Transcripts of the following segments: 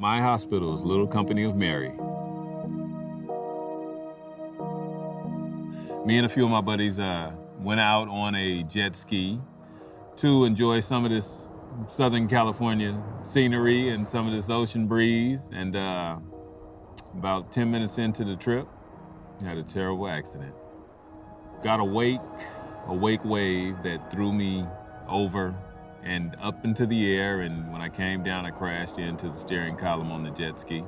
My hospital is Little Company of Mary. Me and a few of my buddies went out on a jet ski to enjoy some of this Southern California scenery and some of this ocean breeze. And about 10 minutes into the trip, I had a terrible accident. Got a wake wave that threw me over and up into the air, and when I came down, I crashed into the steering column on the jet ski.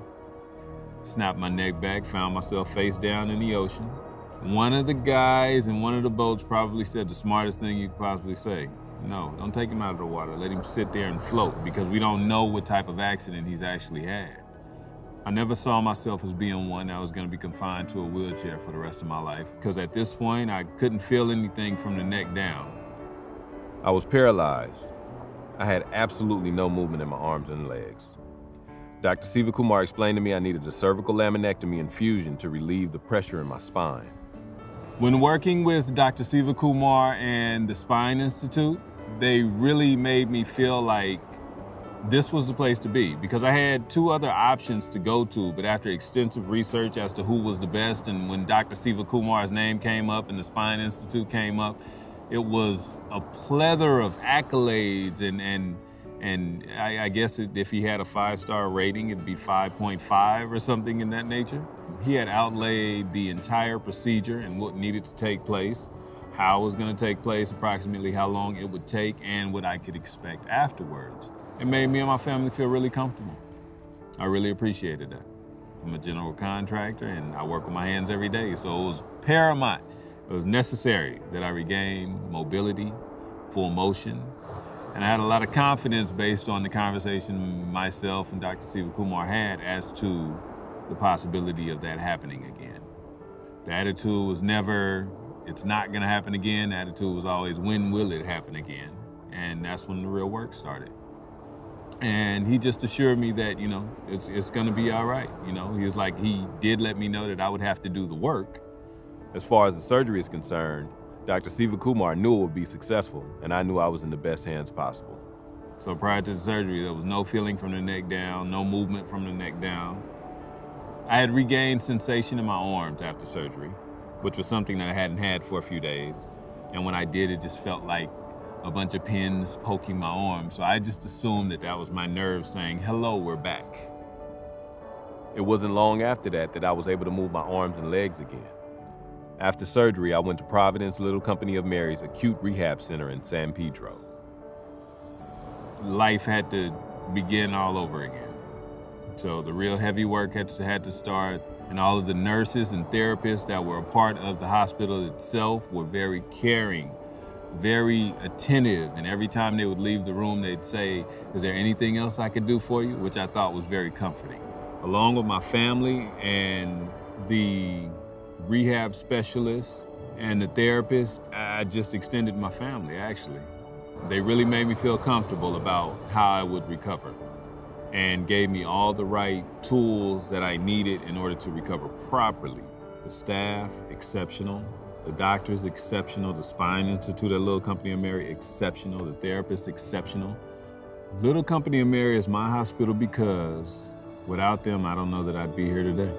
Snapped my neck back, found myself face down in the ocean. One of the guys in one of the boats probably said the smartest thing you could possibly say. No, don't take him out of the water. Let him sit there and float, because we don't know what type of accident he's actually had. I never saw myself as being one that was going to be confined to a wheelchair for the rest of my life, because at this point, I couldn't feel anything from the neck down. I was paralyzed. I had absolutely no movement in my arms and legs. Dr. Siva Kumar explained to me I needed a cervical laminectomy infusion to relieve the pressure in my spine. When working with Dr. Siva Kumar and the Spine Institute, they really made me feel like this was the place to be, because I had two other options to go to, but after extensive research as to who was the best, and when Dr. Siva Kumar's name came up and the Spine Institute came up, it was a plethora of accolades, and I guess if he had a 5-star rating, it'd be 5.5 or something in that nature. He had outlaid the entire procedure and what needed to take place, how it was going to take place, approximately how long it would take, and what I could expect afterwards. It made me and my family feel really comfortable. I really appreciated that. I'm a general contractor and I work with my hands every day, so it was paramount. It was necessary that I regain mobility, full motion, and I had a lot of confidence based on the conversation myself and Dr. Siva Kumar had as to the possibility of that happening again. The attitude was never, it's not gonna happen again. The attitude was always, when will it happen again? And that's when the real work started. And he just assured me that, it's gonna be all right. He did let me know that I would have to do the work. As far as the surgery is concerned, Dr. Siva Kumar knew it would be successful, and I knew I was in the best hands possible. So prior to the surgery, there was no feeling from the neck down, no movement from the neck down. I had regained sensation in my arms after surgery, which was something that I hadn't had for a few days. And when I did, it just felt like a bunch of pins poking my arm. So I just assumed that was my nerves saying, hello, we're back. It wasn't long after that I was able to move my arms and legs again. After surgery, I went to Providence Little Company of Mary's Acute Rehab Center in San Pedro. Life had to begin all over again. So the real heavy work had to start, and all of the nurses and therapists that were a part of the hospital itself were very caring, very attentive, and every time they would leave the room, they'd say, is there anything else I could do for you? Which I thought was very comforting. Along with my family and the rehab specialists and the therapists, I just extended my family, actually. They really made me feel comfortable about how I would recover and gave me all the right tools that I needed in order to recover properly. The staff, exceptional. The doctors, exceptional. The Spine Institute at Little Company of Mary, exceptional. The therapists, exceptional. Little Company of Mary is my hospital because without them, I don't know that I'd be here today.